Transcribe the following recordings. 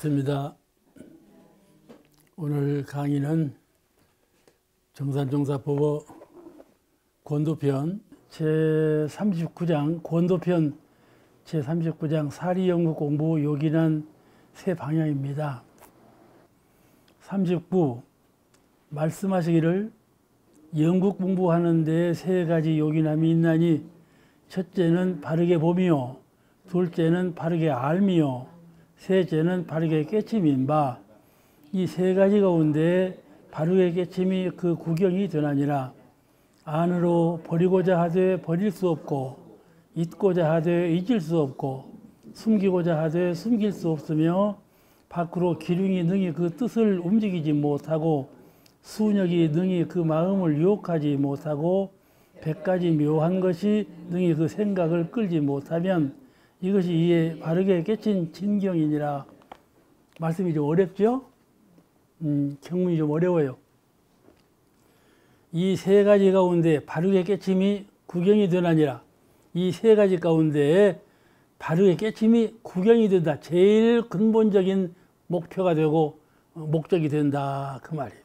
반갑습니다. 오늘 강의는 정산정사법어 권도편 제39장 권도편 제39장 사리영국 공부 요긴한 세 방향입니다. 39. 말씀하시기를 영국 공부하는 데 세 가지 요긴함이 있나니 첫째는 바르게 보미요, 둘째는 바르게 알미요, 셋째는 바르게 깨침인바. 이 세 가지 가운데 바르게 깨침이 그 구경이 되나니라. 안으로 버리고자 하되 버릴 수 없고, 잊고자 하되 잊을 수 없고, 숨기고자 하되 숨길 수 없으며, 밖으로 기륭이 능히 그 뜻을 움직이지 못하고, 수력이 능히 그 마음을 유혹하지 못하고, 100가지 묘한 것이 능히 그 생각을 끌지 못하면 이것이 이에 바르게 깨친 진경이니라. 말씀이 좀 어렵죠? 경문이 좀 어려워요. 이 세 가지 가운데 바르게 깨침이 구경이 되나니라. 이 세 가지 가운데 바르게 깨침이 구경이 된다. 제일 근본적인 목표가 되고 목적이 된다. 그 말이에요.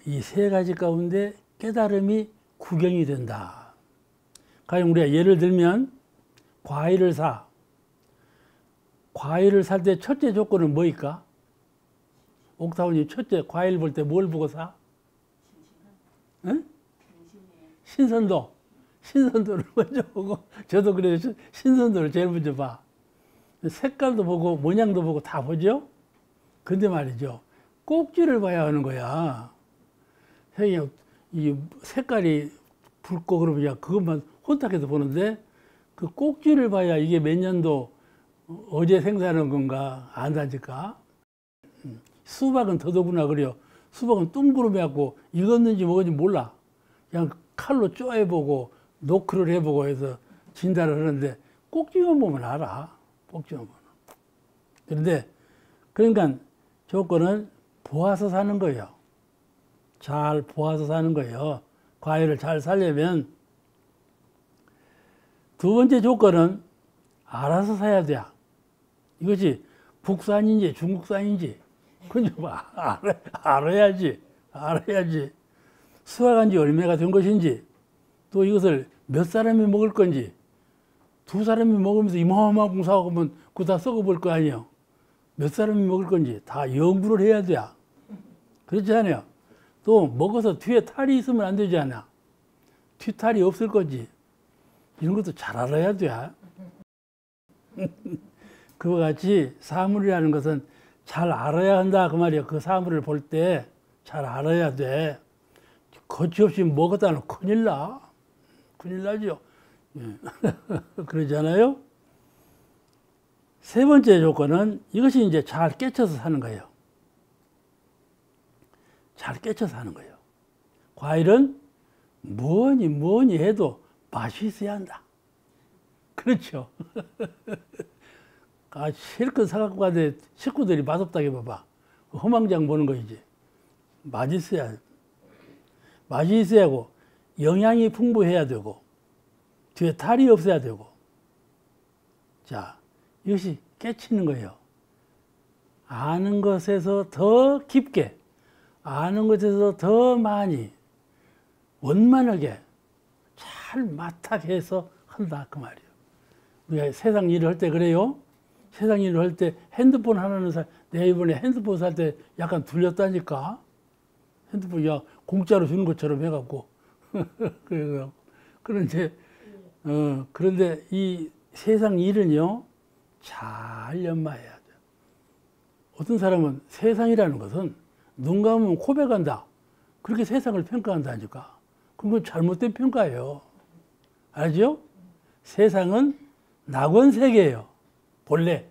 이 세 가지 가운데 깨달음이 구경이 된다. 가령 우리가 예를 들면 과일을 사. 과일을 살 때 첫째 조건은 뭐일까? 옥타훈이 첫째 과일 볼 때 뭘 보고 사? 응? 신선도. 신선도를 먼저 보고, 저도 그래서 신선도를 제일 먼저 봐. 색깔도 보고 모양도 보고 다 보죠? 근데 말이죠, 꼭지를 봐야 하는 거야. 이 색깔이 붉고 그러면 그것만 혼탁해서 보는데 그 꼭지를 봐야 이게 몇 년도 어제 생산한 건가 안다니까. 수박은 더더구나 그래요. 수박은 둥그러매갖고 익었는지 뭐든지 몰라. 그냥 칼로 쪼여보고 노크를 해보고 해서 진단을 하는데 꼭지만 보면 알아. 꼭지만 보면. 그런데 그러니까 조건은 보아서 사는 거예요. 잘 보아서 사는 거예요. 과일을 잘 살려면. 두 번째 조건은 알아서 사야 돼. 이것이 국산인지 중국산인지 그건 좀 알아야지. 알아야지. 수확한 지 얼마가 된 것인지, 또 이것을 몇 사람이 먹을 건지. 두 사람이 먹으면서 이만큼 사오면 그거 다 썩어버릴 거 아니에요. 몇 사람이 먹을 건지 다 연구를 해야 돼. 그렇지 않아요? 또 먹어서 뒤에 탈이 있으면 안 되지 않아. 뒤탈이 없을 거지. 이런 것도 잘 알아야 돼. 그와 같이 사물이라는 것은 잘 알아야 한다 그 말이에요. 그 사물을 볼 때 잘 알아야 돼. 거침없이 먹었다 놓으면 큰일 나. 큰일 나죠. 그러잖아요. 세 번째 조건은 이것이 이제 잘 깨쳐서 사는 거예요. 잘 깨쳐서 하는 거예요. 과일은 뭐니 해도 맛이 있어야 한다. 그렇죠. 실컷 사갖고 가는데 식구들이 맛없다고 해봐봐. 허망장 보는 거이지. 맛이 있어야, 맛이 있어야 하고, 영양이 풍부해야 되고, 뒤에 탈이 없어야 되고. 자, 이것이 깨치는 거예요. 아는 것에서 더 깊게, 아는 것에서 더 많이, 원만하게 잘 마탁해서 한다 그 말이에요. 우리가 세상 일을 할 때 그래요. 세상 일을 할 때 핸드폰 하나는 내가 이번에 핸드폰 살 때 약간 둘렸다니까. 핸드폰 공짜로 주는 것처럼 해갖고. 그런데 이 세상 일은요, 잘 연마해야 돼요. 어떤 사람은 세상이라는 것은 눈 감으면 고백한다. 그렇게 세상을 평가한다니까. 그건 잘못된 평가예요. 알죠? 세상은 낙원세계예요. 본래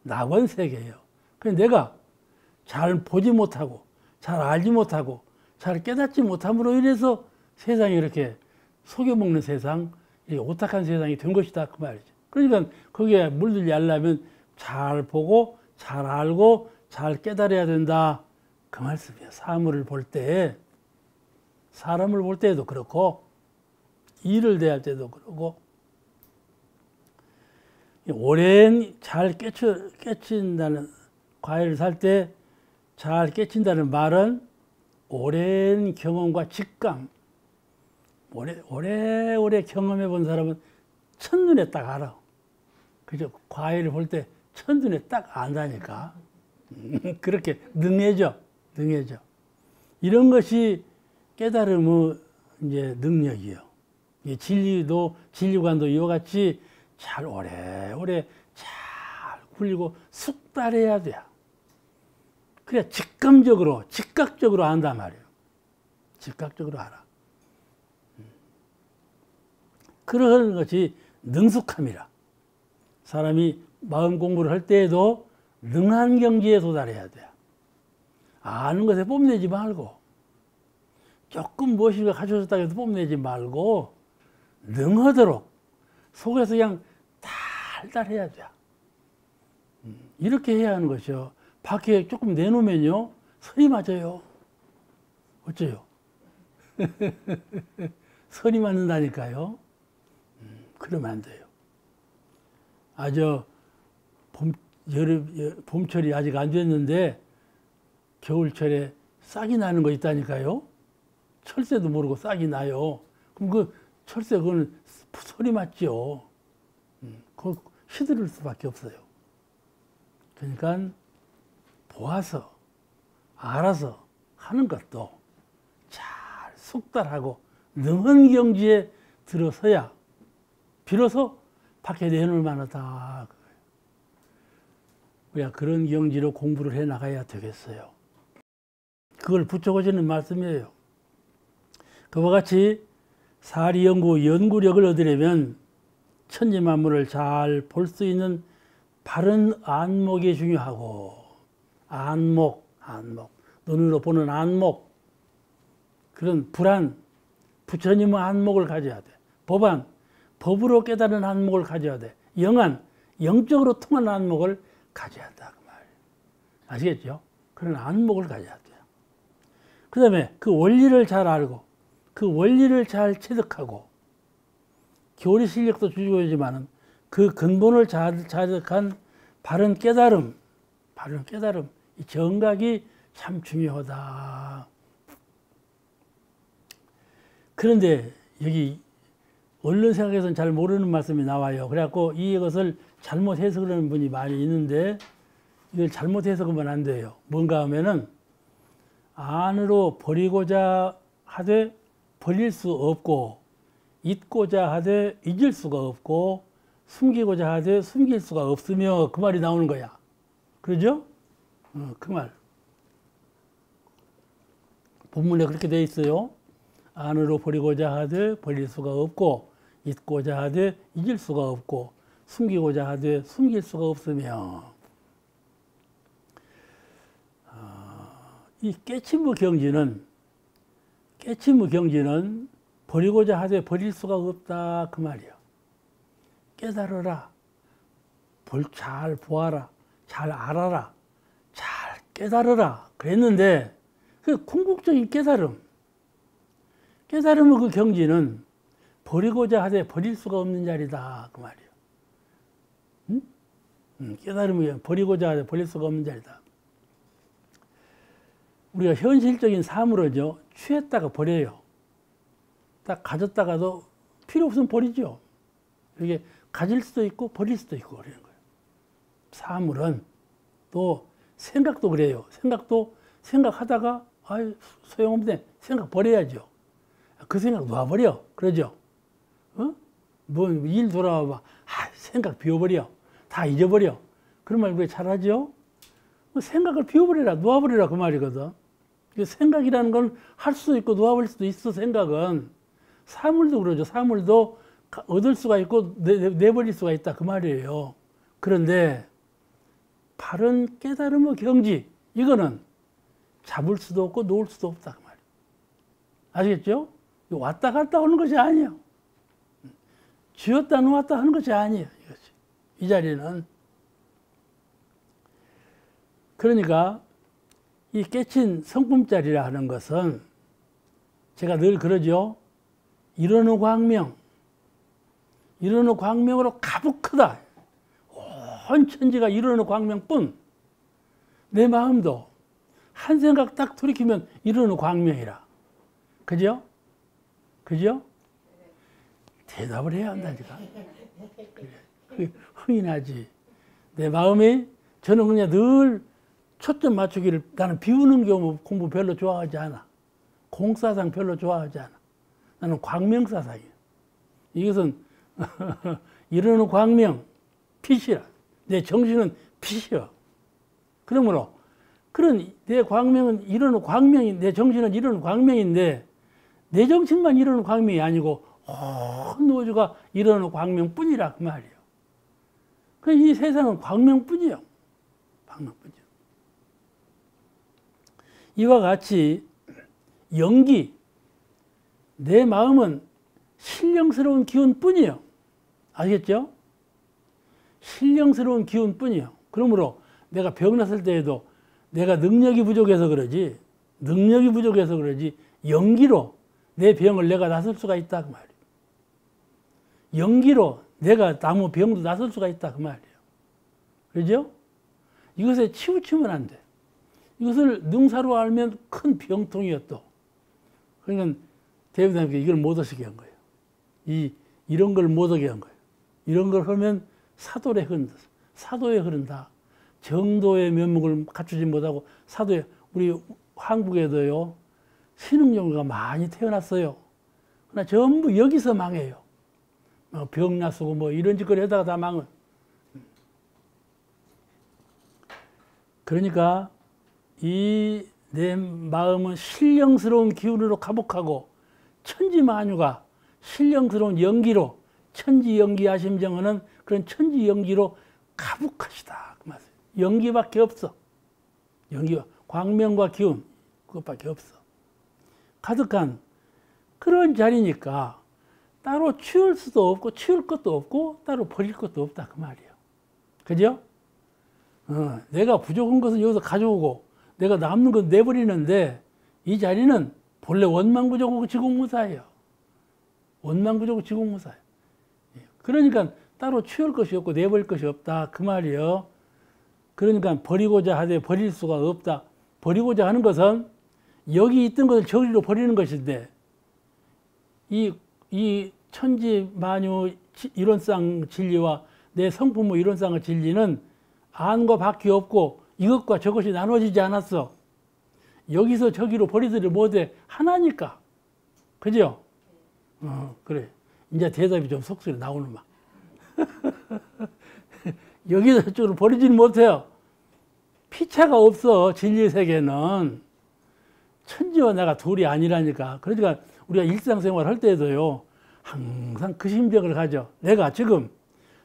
낙원세계예요. 그래서 내가 잘 보지 못하고 잘 알지 못하고 잘 깨닫지 못함으로 인해서 세상이 이렇게 속여먹는 세상, 이렇게 오탁한 세상이 된 것이다 그 말이죠. 그러니까 거기에 물들지 않으려면 잘 보고 잘 알고 잘 깨달아야 된다 그 말씀이에요. 사물을 볼 때, 사람을 볼 때도 그렇고 일을 대할 때도 그렇고 오랜 잘 깨친다는, 과일을 살 때 잘 깨친다는 말은 오랜 경험과 직감, 오래오래 경험해 본 사람은 첫눈에 딱 알아. 그죠? 과일을 볼 때 첫눈에 딱 안다니까. 그렇게 능해져. 이런 것이 깨달음의 이제 능력이요. 진리관도 이와 같이 잘 오래오래 잘 굴리고 숙달해야 돼. 그래 즉각적으로 안단 말이에요. 즉각적으로 알아. 그런 것이 능숙함이라. 사람이 마음 공부를 할 때에도 능한 경지에 도달해야 돼. 아는 것에 뽐내지 말고, 조금 무엇인가 가져졌다고 해서 뽐내지 말고, 능하도록 속에서 그냥 달달해야 돼. 이렇게 해야 하는 것이요. 밖에 조금 내놓으면요, 설이 맞아요. 어째요? 설이 맞는다니까요. 그러면 안 돼요. 봄철이 아직 안 됐는데, 겨울철에 싹이 나는 거 있다니까요. 철새도 모르고 싹이 나요. 그럼 그 철새, 그거는 설이 맞죠. 그거 시들을 수밖에 없어요. 그러니까, 보아서, 알아서 하는 것도 잘 숙달하고 능한 경지에 들어서야 비로소 밖에 내놓을 만하다. 우리가 그런 경지로 공부를 해 나가야 되겠어요. 그걸 붙여고지는 말씀이에요. 그와 같이 사리 연구력을 얻으려면 천지만물을 잘 볼 수 있는 바른 안목이 중요하고, 안목, 눈으로 보는 안목, 그런 부처님의 안목을 가져야 돼. 법으로 깨달은 안목을 가져야 돼. 영적으로 통한 안목을 가져야 한다. 그 말. 아시겠죠? 그런 안목을 가져야 돼요. 그 다음에 그 원리를 잘 알고, 그 원리를 잘 체득하고, 교리 실력도 중요하지만은 그 근본을 자득한 바른 깨달음, 이 정각이 참 중요하다. 그런데 여기 언론 생각에서는 잘 모르는 말씀이 나와요. 그래갖고 이것을 잘못 해석하는 분이 많이 있는데, 이걸 잘못 해석하면 안 돼요. 뭔가 하면은, 안으로 버리고자 하되 버릴 수 없고, 잊고자 하되 잊을 수가 없고, 숨기고자 하되 숨길 수가 없으며, 그 말이 나오는 거야. 그러죠? 그 말. 본문에 그렇게 돼 있어요. 안으로 버리고자 하되 버릴 수가 없고, 잊고자 하되 잊을 수가 없고, 숨기고자 하되 숨길 수가 없으며, 이 깨침무 경지는 버리고자 하되 버릴 수가 없다. 그 말이야. 깨달아라. 잘 보아라. 잘 알아라. 잘 깨달아라. 그랬는데, 그 궁극적인 깨달음의 그 경지는 버리고자 하되 버릴 수가 없는 자리다. 그 말이에요. 깨달음이 버리고자 하되 버릴 수가 없는 자리다. 우리가 현실적인 삶으로죠. 취했다가 버려요. 딱 가졌다가도 필요 없으면 버리죠. 이게 가질 수도 있고 버릴 수도 있고 그러는 거예요. 사물은 또 생각도 그래요. 생각하다가 소용없네. 생각 버려야죠. 그 생각 놔버려. 그러죠. 뭐 일 돌아와봐. 생각 비워버려. 다 잊어버려. 그런 말 우리가 잘하죠. 생각을 비워버려라. 놓아버려라. 그 말이거든. 생각이라는 건 할 수도 있고 놓아버릴 수도 있어. 생각은. 사물도 그러죠. 사물도 얻을 수가 있고 내버릴 수가 있다. 그 말이에요. 그런데 바른 깨달음의 경지, 이거는 잡을 수도 없고 놓을 수도 없다. 그 말이에요. 아시겠죠? 왔다 갔다 하는 것이 아니에요. 쥐었다 놓았다 하는 것이 아니에요. 이것이. 이 자리는. 그러니까 이 깨친 성품자리라 하는 것은 제가 늘 그러죠. 이러는 광명으로 가득 크다. 온 천지가 이루는 광명뿐 내 마음도 한 생각 딱 돌이키면 이루는 광명이라. 그죠? 그죠? 대답을 해야 한다니까. 그게 흥이나지. 내 마음이 저는 그냥 늘 초점 맞추기를 나는 비우는 경우 공부 별로 좋아하지 않아. 공사상 별로 좋아하지 않아. 나는 광명사상이야. 이것은 이루는 광명, 빛이라. 내 정신은 빛이야. 그러므로 그런 내 광명은 이루는 광명이 내 정신은 이루는 광명인데 내 정신만 이루는 광명이 아니고 온 우주가 이루는 광명뿐이라 그 말이에요. 이 세상은 광명뿐이에요. 광명뿐이요. 이와 같이 영기, 내 마음은 신령스러운 기운뿐이에요. 알겠죠? 신령스러운 기운뿐이에요. 그러므로 내가 병났을 때에도 내가 능력이 부족해서 그러지, 연기로 내 병을 내가 나설 수가 있다 그 말이에요. 연기로 내가 아무 병도 나설 수가 있다 그 말이에요. 그죠? 이것에 치우치면 안 돼. 이것을 능사로 알면 큰 병통이야 또. 그러니까 대부분에게 이걸 못 하시게 한 거예요. 이런 걸 못 하게 한 거예요. 이런 걸 하면 사도에 흐른다. 정도의 면목을 갖추지 못하고 사도에, 우리 한국에도요, 신흥종교가 많이 태어났어요. 그러나 전부 여기서 망해요. 병나쓰고 뭐 이런 짓거리 하다가 다 망은. 그러니까 이 내 마음은 신령스러운 기운으로 가복하고 천지만유가 신령스러운 연기로 천지연기하심정은 그런 천지연기로 가복하시다 그 말이에요. 연기밖에 없어. 연기와 광명과 기운 그것밖에 없어. 가득한 그런 자리니까 따로 치울 수도 없고 치울 것도 없고 따로 버릴 것도 없다 그 말이에요. 그죠? 내가 부족한 것은 여기서 가져오고 내가 남는 건 내버리는데 이 자리는 본래 원망부족하고 지공무사예요. 원망부족하고 지공무사예요. 그러니까 따로 치울 것이 없고 내버릴 것이 없다 그 말이에요. 그러니까 버리고자 하되 버릴 수가 없다. 버리고자 하는 것은 여기 있던 것을 저기로 버리는 것인데 이 천지만유 이론상 진리와 내 성품의 이론상의 진리는 안과 밖이 없고 이것과 저것이 나눠지지 않았어. 여기서 저기로 버리지를 못해. 하나니까. 그죠? 그래. 이제 대답이 좀 속소리 나오는 막. 여기서 저쪽으로 버리지는 못해요. 피차가 없어. 진리 세계는. 천지와 내가 둘이 아니라니까. 그러니까 우리가 일상생활 할 때에도요. 항상 그 심정을 가져. 내가 지금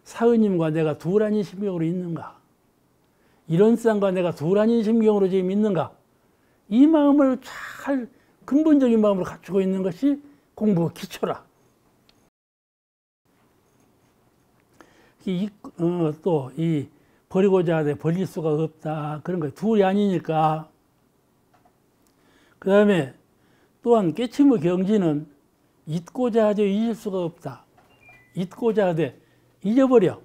사은님과 내가 둘 아닌 심경으로 있는가? 이론상과 내가 둘 아닌 심경으로 지금 있는가? 이 마음을 잘 근본적인 마음으로 갖추고 있는 것이 공부의 기초라. 또 이 버리고자 하되 버릴 수가 없다. 그런 거예요. 둘이 아니니까. 그 다음에 또한 깨침의 경지는 잊고자 하되 잊을 수가 없다. 잊고자 하되 잊어버려.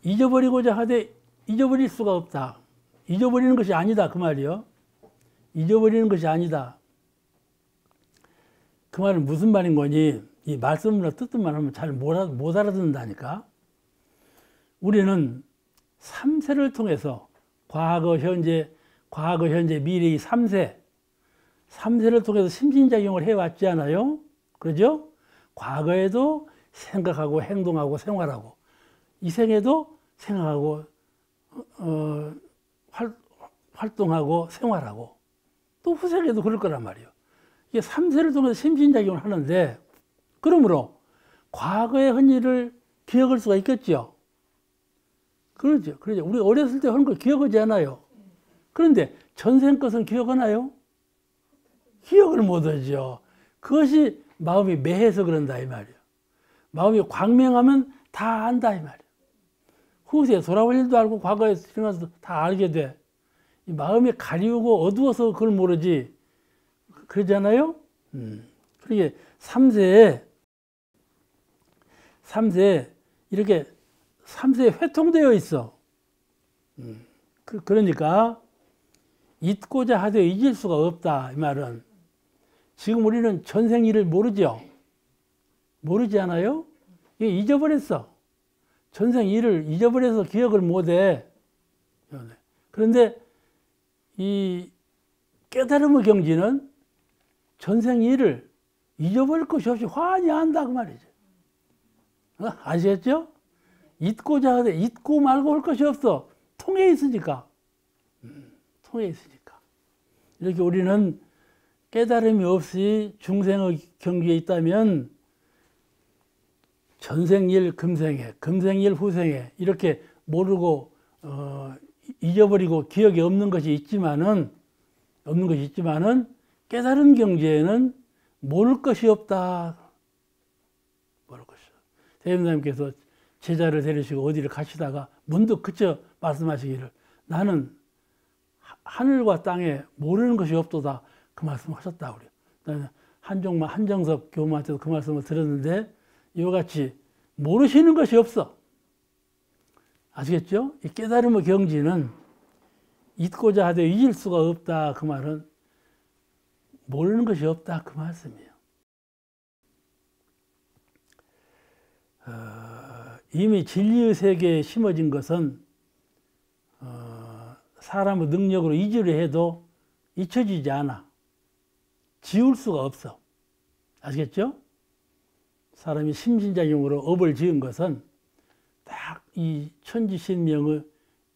잊어버리고자 하되 잊어버릴 수가 없다. 잊어버리는 것이 아니다 그 말이요. 잊어버리는 것이 아니다. 그 말은 무슨 말인 거니? 이 말씀으로 뜻만 하면 잘 못 알아듣는다니까. 우리는 3세를 통해서 과거, 현재, 미래 이 3세를 통해서 심신작용을 해왔지 않아요? 그러죠? 과거에도 생각하고 행동하고 생활하고 이 생에도 생각하고 활동하고 생활하고 또 후생에도 그럴 거란 말이에요. 이게 3세를 통해서 심신작용을 하는데 그러므로 과거의 한 일을 기억할 수가 있겠죠. 그렇죠. 우리 어렸을 때 하는 걸 기억하지 않아요. 그런데 전생 것은 기억하나요? 기억을 못하죠. 그것이 마음이 매해서 그런다 이 말이에요. 마음이 광명하면 다 안다 이 말이에요. 후세에 돌아올 일도 알고 과거에 일어나서 다 알게 돼. 이 마음이 가리우고 어두워서 그걸 모르지. 그러잖아요? 그러게 3세에 이렇게 삼세에 회통되어 있어. 그러니까 잊고자 하되 잊을 수가 없다. 이 말은 지금 우리는 전생일을 모르죠. 모르지 않아요? 잊어버렸어. 전생일을 잊어버려서 기억을 못해. 그런데 이 깨달음의 경지는 전생일을 잊어버릴 것이 없이 환히 안다 그 말이죠. 아시겠죠? 잊고자 하되 잊고 말고 할 것이 없어. 통해 있으니까. 통해 있으니까. 이렇게 우리는 깨달음이 없이 중생의 경지에 있다면 전생일 금생에, 금생일 후생에 이렇게 모르고 잊어버리고 기억이 없는 것이 있지만은 깨달은 경지에는 모를 것이 없다. 모를 것이 없다. 대림사님께서 제자를 데리시고 어디를 가시다가 문득 그쳐 말씀하시기를 나는 하늘과 땅에 모르는 것이 없도다. 그 말씀을 하셨다. 우리 한정섭 교무한테도 그 말씀을 들었는데 이와 같이 모르시는 것이 없어. 아시겠죠? 이 깨달음의 경지는 잊고자 하되 잊을 수가 없다. 그 말은 모르는 것이 없다. 그 말씀이에요. 이미 진리의 세계에 심어진 것은 사람의 능력으로 이주를 해도 잊혀지지 않아. 지울 수가 없어. 아시겠죠? 사람이 심신작용으로 업을 지은 것은 딱 이 천지신명의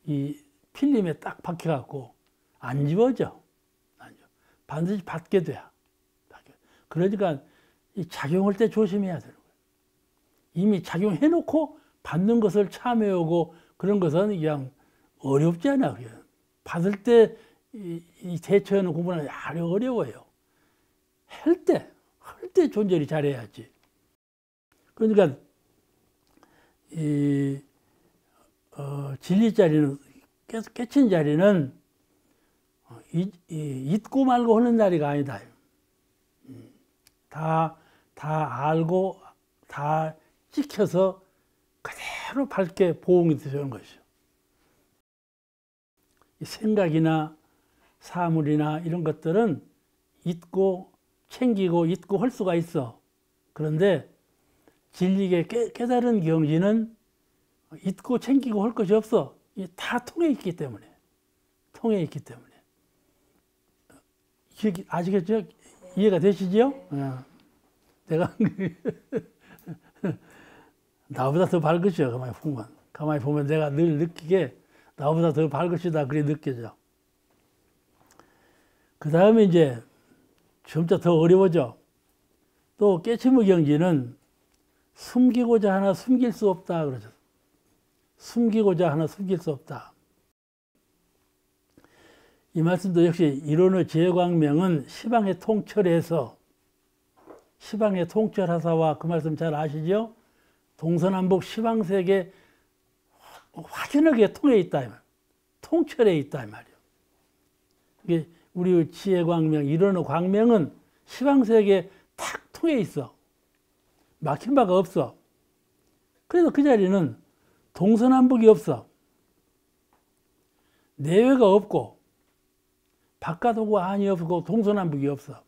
이 필름에 딱 박혀갖고 안 지워져. 반드시 받게 돼. 그러니까 이 작용할 때 조심해야 되는 거예요. 이미 작용해놓고 받는 것을 참여하고 그런 것은 그냥 어렵지 않아. 그냥. 받을 때 이 대처하는 구분은 아주 어려워요. 할 때 존재를 잘해야지. 그러니까 이 진리 자리는 깨친 자리는 잊고 말고 하는 자리가 아니다. 다 알고 다 찍혀서 그대로 밝게 보응이 되는 것이죠. 생각이나 사물이나 이런 것들은 잊고 챙기고 잊고 할 수가 있어. 그런데 진리의 깨달은 경지는 잊고 챙기고 할 것이 없어. 다 통해 있기 때문에. 통해 있기 때문에. 아시겠죠? 이해가 되시죠? 내가 나보다 더 밝으시죠. 가만히 보면 내가 늘 느끼게 나보다 더 밝으시다 그래 느껴져. 그 다음에 이제 점차 더 어려워져. 또 깨침의 경지는 숨기고자 하나 숨길 수 없다 그러죠. 숨기고자 하나 숨길 수 없다. 이 말씀도 역시 이론의 제광명은 시방의 통철에서 시방의 통철하사와 그 말씀 잘 아시죠? 동서남북 시방세계 확연하게 통해 있다. 통철에 있다 이 말이에요. 이게 우리의 지혜광명, 이론의 광명은 시방세계에 탁 통해 있어. 막힌 바가 없어. 그래서 그 자리는 동서남북이 없어. 내외가 없고 바깥하고 안이 없고 동서남북이 없어.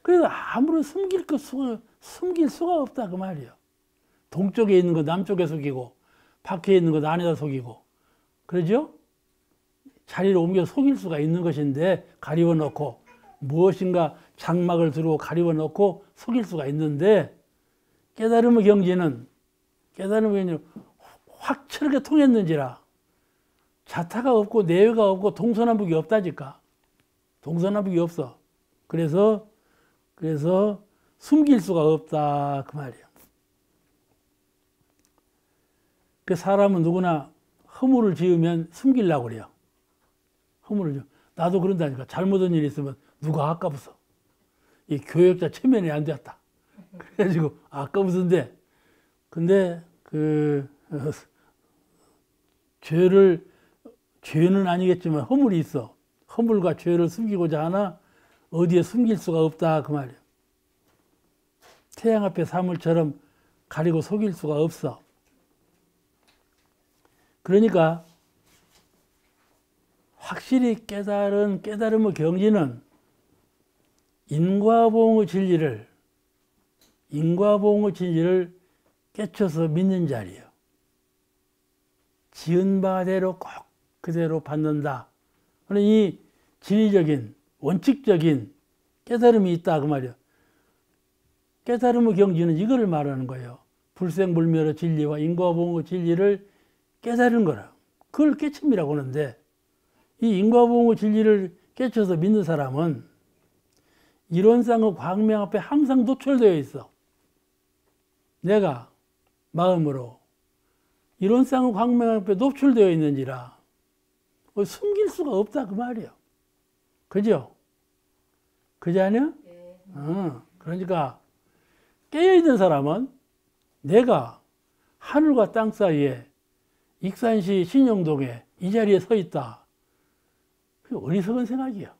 그래서 아무런 숨길 수가 없다 그 말이에요. 동쪽에 있는 거 남쪽에 속이고 밖에 있는 거 안에다 속이고 그러죠? 자리를 옮겨 속일 수가 있는 것인데 가리워 놓고 무엇인가 장막을 두르고 가리워 놓고 속일 수가 있는데 깨달음의 경지는 확철하게 통했는지라 자타가 없고 내외가 없고 동서남북이 없다니까. 동서남북이 없어. 그래서 숨길 수가 없다 그 말이에요. 그 사람은 누구나 허물을 지으면 숨기려고 그래요. 허물을 지으면. 나도 그런다니까. 잘못한 일이 있으면 누가 아까부서. 이 교역자 체면이 안 되었다. 그래가지고 아까부서인데 근데 죄는 아니겠지만 허물이 있어. 허물과 죄를 숨기고자 하나 어디에 숨길 수가 없다 그 말이에요. 태양 앞에 사물처럼 가리고 속일 수가 없어. 그러니까 확실히 깨달음의 경지는 인과보응의 진리를 깨쳐서 믿는 자리예요. 지은 바대로 꼭 그대로 받는다. 이 진리적인 원칙적인 깨달음이 있다 그 말이에요. 깨달음의 경지는 이거를 말하는 거예요. 불생불멸의 진리와 인과보응의 진리를 깨달은 거라. 그걸 깨침이라고 하는데, 이 인과보응의 진리를 깨쳐서 믿는 사람은 이론상의 광명 앞에 항상 노출되어 있어. 내가 마음으로 이론상의 광명 앞에 노출되어 있는지라 숨길 수가 없다 그 말이에요. 그죠? 그지 않냐? 네. 그러니까 깨어있는 사람은 내가 하늘과 땅 사이에 익산시 신영동에 이 자리에 서 있다. 그게 어리석은 생각이야.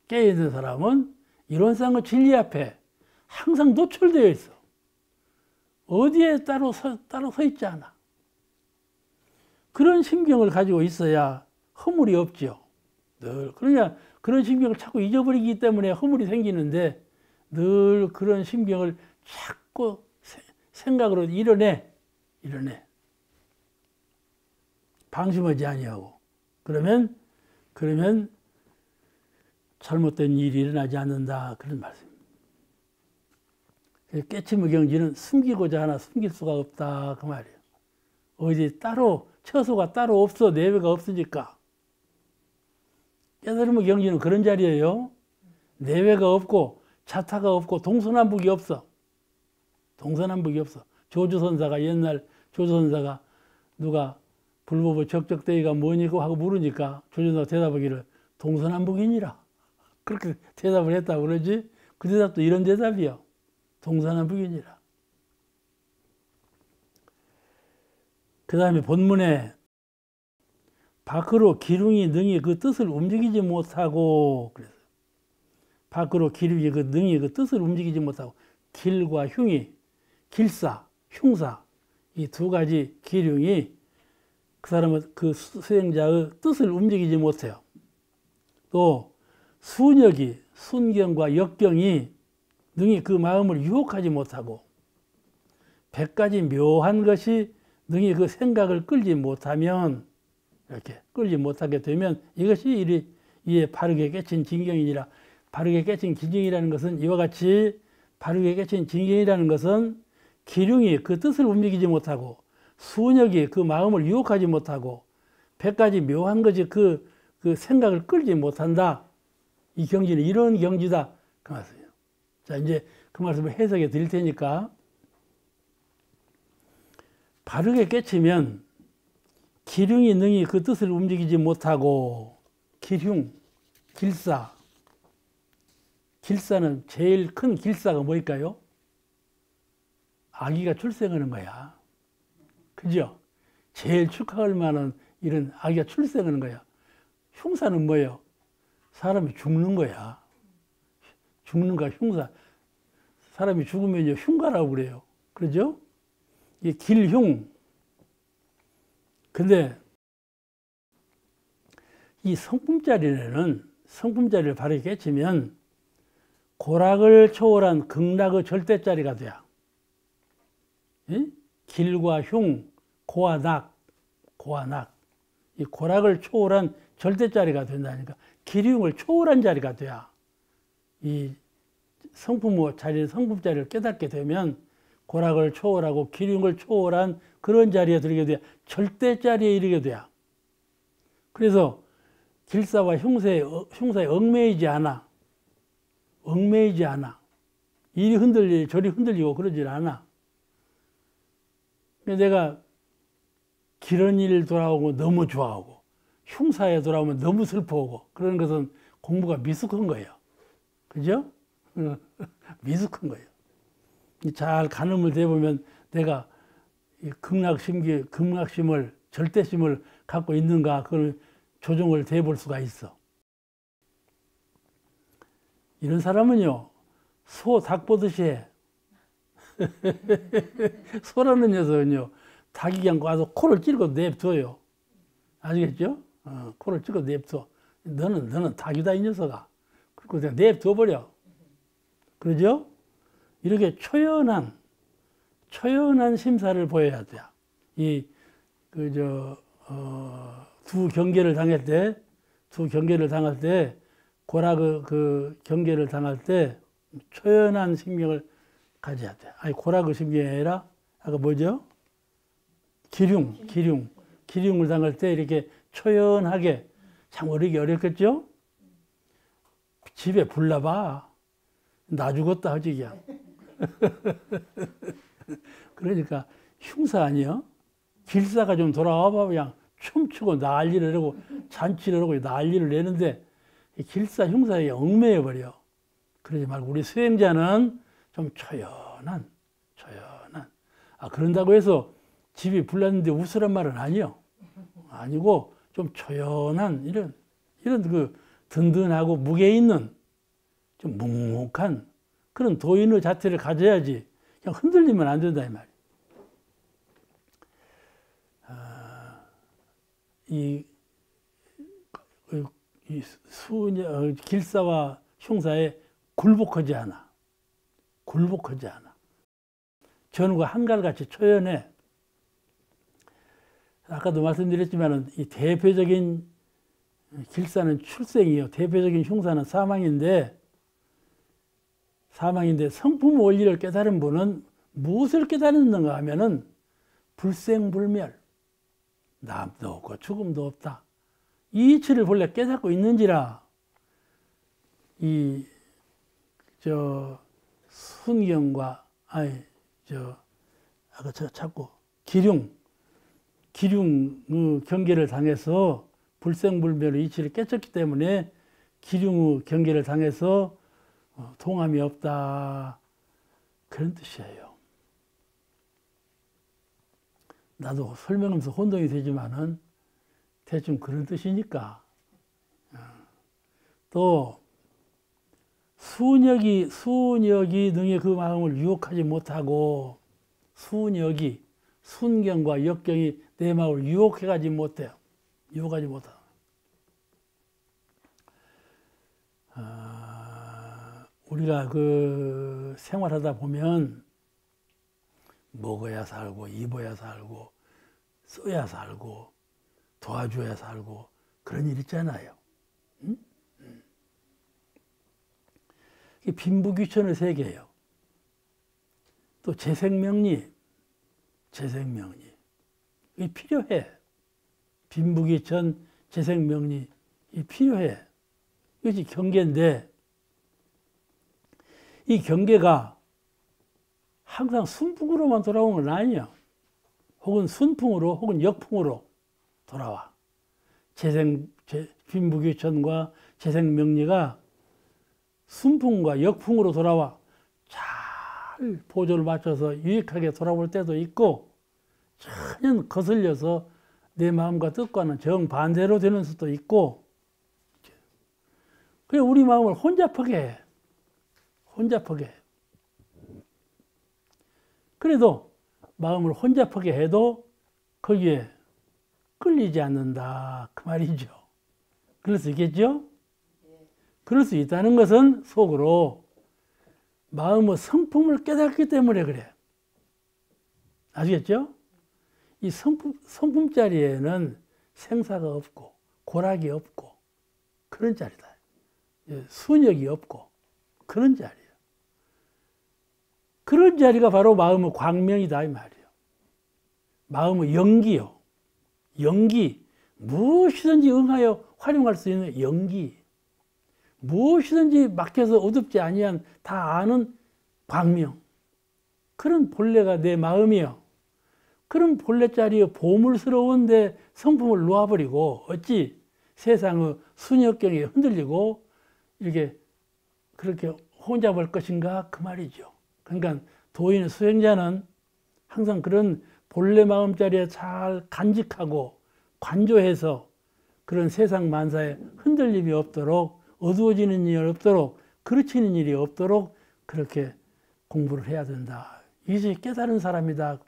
깨어있는 사람은 이론상의 진리 앞에 항상 노출되어 있어. 어디에 따로 서 있지 않아. 그런 심경을 가지고 있어야 허물이 없죠. 늘. 그러냐, 그런 심경을 자꾸 잊어버리기 때문에 허물이 생기는데 늘 그런 심경을 자꾸 생각으로 이뤄내. 방심하지 아니하고. 그러면 잘못된 일이 일어나지 않는다. 그런 말씀입니다. 깨침의 경지는 숨기고자 하나 숨길 수가 없다. 그 말이에요. 어디 따로, 처소가 따로 없어. 내외가 없으니까. 깨달음의 경지는 그런 자리예요. 내외가 없고, 자타가 없고, 동서남북이 없어. 동서남북이 없어. 조주선사가 옛날 조주선사가 누가 불법의 적적대기가 뭐니고 하고 물으니까 조주선사가 대답하기를 동서남북이니라. 그렇게 대답을 했다고 그러지. 그 대답도 이런 대답이요. 동서남북이니라. 그 다음에 본문에 밖으로 기륭이 능히 그 뜻을 움직이지 못하고 그래서 밖으로 기륭이 그 능히 그 뜻을 움직이지 못하고 길과 흉이 길사, 흉사 이 두 가지 기륭이 그 사람은 그 수행자의 뜻을 움직이지 못해요. 또 순역이 순경과 역경이 능히 그 마음을 유혹하지 못하고 100가지 묘한 것이 능히 그 생각을 끌지 못하면 이렇게 끌지 못하게 되면 이것이 이에 바르게 깨친 진경이니라. 바르게 깨친 진경이라는 것은 이와 같이 바르게 깨친 진경이라는 것은 기륭이 그 뜻을 움직이지 못하고 순역이 그 마음을 유혹하지 못하고 100가지 묘한 것이 그 생각을 끌지 못한다. 이 경지는 이런 경지다. 그 말씀이에요. 자, 이제 그 말씀을 해석해 드릴 테니까 바르게 깨치면 기륭이 능히 그 뜻을 움직이지 못하고 기흉, 길사. 길사는 제일 큰 길사가 뭘까요? 아기가 출생하는 거야. 그죠? 제일 축하할 만한 이런 아기가 출생하는 거야. 흉사는 뭐예요? 사람이 죽는 거야. 죽는 거야, 흉사. 사람이 죽으면 흉가라고 그래요. 그러죠? 이게 길흉. 근데 이 성품자리를 바르게 깨치면 고락을 초월한 극락의 절대자리가 돼요. 길과 흉, 고와 낙. 이 고락을 초월한 절대자리가 된다니까. 기륭을 초월한 자리가 돼야 이 성품자리를 깨닫게 되면 고락을 초월하고 기륭을 초월한 그런 자리에 들게 돼야 절대자리에 이르게 돼야. 그래서 길사와 흉사에 얽매이지 않아. 이리 흔들리고 저리 흔들리고 그러질 않아. 내가 길은 일 돌아오고 너무 좋아하고 흉사에 돌아오면 너무 슬퍼하고 그러는 것은 공부가 미숙한 거예요. 그죠? 미숙한 거예요. 잘 가늠을 대보면 내가 극락심을, 절대심을 갖고 있는가 그걸 조정을 대볼 수가 있어. 이런 사람은요, 소 닭 보듯이 해. 소라는 녀석은요, 닭이 그냥 와서 코를 찔고 냅둬요. 아시겠죠? 코를 찔고 냅둬. 너는 닭이다, 이 녀석아. 그리고 그냥 냅둬버려. 그러죠? 이렇게 초연한 심사를 보여야 돼요. 두 경계를 당할 때, 고라 그 경계를 당할 때 초연한 신경을 가져야 돼. 아니, 고라 신경이 아니라, 아까 뭐죠? 기륭을 당할 때 이렇게 초연하게, 참 어렵겠죠? 집에 불나봐. 나 죽었다 하지, 그냥. 그러니까 흉사 아니요? 길사가 좀 돌아와봐, 그냥 춤추고 난리를 내고 잔치를 하고 난리를 내는데 길사 흉사에 얽매여버려. 그러지 말고 우리 수행자는 좀 초연한. 그런다고 해서 집이 불났는데 웃으란 말은 아니요. 아니고 좀 초연한 이런 그 든든하고 무게 있는 좀 묵묵한 그런 도인의 자태를 가져야지 그냥 흔들리면 안 된다 이 말이에요. 길사와 흉사에 굴복하지 않아. 전과 한결같이 초연해. 아까도 말씀드렸지만 이 대표적인 길사는 출생이요. 대표적인 흉사는 사망인데 성품 원리를 깨달은 분은 무엇을 깨달았는가 하면은 불생불멸, 남도 없고 죽음도 없다. 이 이치를 본래 깨닫고 있는지라 순경과 아까 자꾸 기륭 경계를 당해서 불생불멸의 이치를 깨쳤기 때문에 기륭의 경계를 당해서 동함이 없다. 그런 뜻이에요. 나도 설명하면서 혼동이 되지만은 대충 그런 뜻이니까. 또 수은역이 능히 그 마음을 유혹하지 못하고 순경과 역경이 내 마음을 유혹하지 못해요. 유혹하지 못하고. 우리가 그 생활하다 보면 먹어야 살고 입어야 살고 써야 살고 도와줘야 살고 그런 일 있잖아요. 응? 이게 빈부귀천의 세계예요. 또 재생명리 이게 필요해. 빈부귀천 재생명리 이 필요해. 이것이 경계인데 이 경계가 항상 순풍으로만 돌아오는 건 아니야. 혹은 순풍으로 혹은 역풍으로 돌아와. 빈부귀천과 재생명리가 순풍과 역풍으로 돌아와. 잘 보조를 맞춰서 유익하게 돌아올 때도 있고 전혀 거슬려서 내 마음과 뜻과는 정반대로 되는 수도 있고 그냥 우리 마음을 혼잡하게 해. 그래도 마음을 혼잡하게 해도 거기에 끌리지 않는다 그 말이죠. 그럴 수 있겠죠? 그럴 수 있다는 것은 속으로 마음의 성품을 깨닫기 때문에 그래. 아시겠죠? 이 성품 자리에는 생사가 없고 고락이 없고 그런 자리다. 순역이 없고 그런 자리예요. 그런 자리가 바로 마음의 광명이다 이 말이에요. 마음의 영기요. 영기, 무엇이든지 응하여 활용할 수 있는 영기, 무엇이든지 막혀서 어둡지 아니한 다 아는 광명, 그런 본래가 내 마음이요. 그런 본래 자리에 보물스러운데 성품을 놓아버리고 어찌 세상의 순역경에 흔들리고 이렇게 그렇게 혼잡할 것인가 그 말이죠. 그러니까 도인 수행자는 항상 그런 본래 마음자리에 잘 간직하고 관조해서 그런 세상 만사에 흔들림이 없도록 어두워지는 일이 없도록 그르치는 일이 없도록 그렇게 공부를 해야 된다. 이것이 깨달은 사람이다.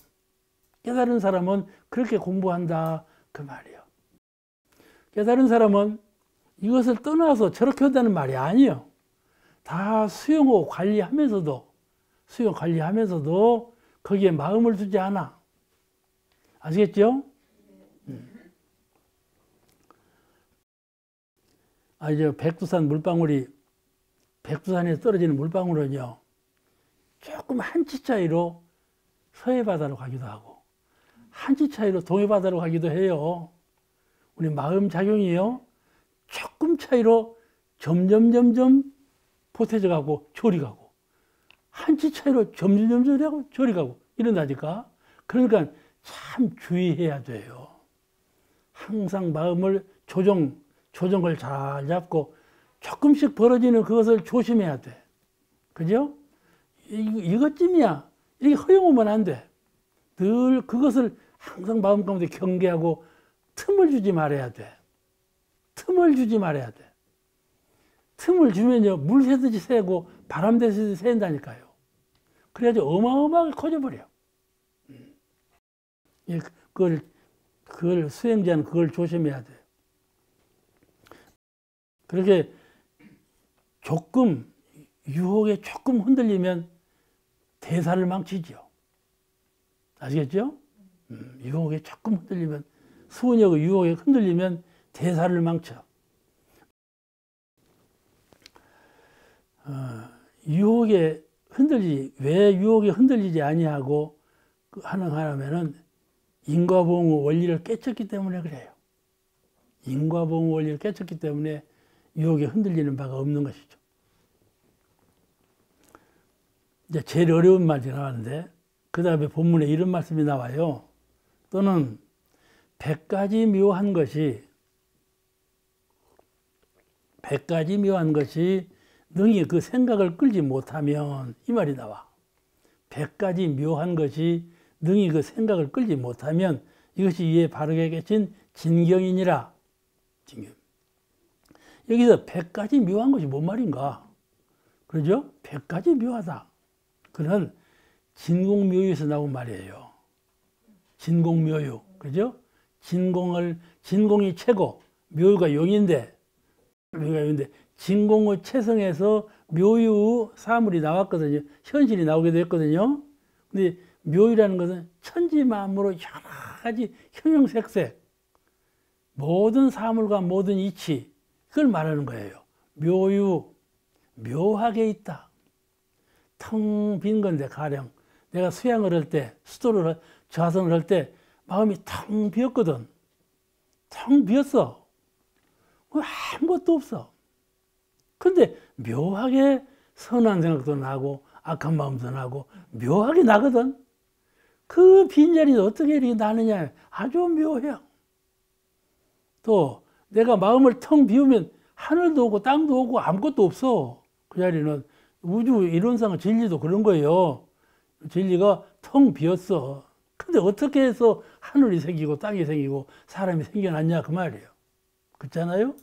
깨달은 사람은 그렇게 공부한다 그 말이에요. 깨달은 사람은 이것을 떠나서 저렇게 한다는 말이 아니에요. 다 수용하고 관리하면서도 거기에 마음을 두지 않아. 아시겠죠? 이제 백두산에서 떨어지는 물방울은요, 조금 한치 차이로 서해바다로 가기도 하고, 한치 차이로 동해바다로 가기도 해요. 우리 마음 작용이요, 조금 차이로 점점 보태져 가고, 저리 가고, 한치 차이로 점점 저리 가고, 이런다니까. 그러니까 참 주의해야 돼요. 항상 마음을 조정을 잘 잡고, 조금씩 벌어지는 그것을 조심해야 돼. 그죠? 이것쯤이야. 이렇게 허용하면 안 돼. 늘 그것을 항상 마음 가운데 경계하고 틈을 주지 말아야 돼. 틈을 주면요, 물 새듯이 새고 바람 새듯이 샌다니까요. 그래야지 어마어마하게 커져버려. 그걸 수행자는 그걸 조심해야 돼. 그렇게 유혹에 조금 흔들리면 대사를 망치죠. 아시겠죠? 유혹에 조금 흔들리면, 수은역의 유혹에 흔들리면 대사를 망쳐. 왜 유혹에 흔들리지 아니하고 하느냐면은 인과보응의 원리를 깨쳤기 때문에 그래요. 인과보응의 원리를 깨쳤기 때문에 유혹에 흔들리는 바가 없는 것이죠. 이제 제일 어려운 말이 나왔는데, 그 다음에 본문에 이런 말씀이 나와요. 또는 100가지 묘한 것이 능히 그 생각을 끌지 못하면, 이 말이 나와. 100가지 묘한 것이 능히 그 생각을 끌지 못하면 이것이 이에 바르게 깨친 진경이니라. 진경. 여기서 100가지 묘한 것이 뭔 말인가? 그러죠? 100가지 묘하다. 그는 진공묘유에서 나온 말이에요. 진공묘유. 그죠? 진공이 최고, 묘유가 용인데, 진공의 체성에서 묘유 사물이 나왔거든요. 현실이 나오게 됐거든요. 근데 묘유라는 것은 천지만물의 여러 가지 형형색색, 모든 사물과 모든 이치, 그걸 말하는 거예요. 묘유, 묘하게 있다. 텅 빈 건데, 가령 내가 수양을 할 때, 좌선을 할 때 마음이 텅 비었거든. 텅 비었어. 아무것도 없어. 근데 묘하게 선한 생각도 나고 악한 마음도 나고 묘하게 나거든. 그 빈자리는 어떻게 이렇게 나느냐, 아주 묘해요. 또 내가 마음을 텅 비우면 하늘도 오고 땅도 오고 아무것도 없어. 그 자리는 우주 이론상 진리도 그런 거예요. 진리가 텅 비었어. 근데 어떻게 해서 하늘이 생기고 땅이 생기고 사람이 생겨났냐 그 말이에요. 그렇잖아요?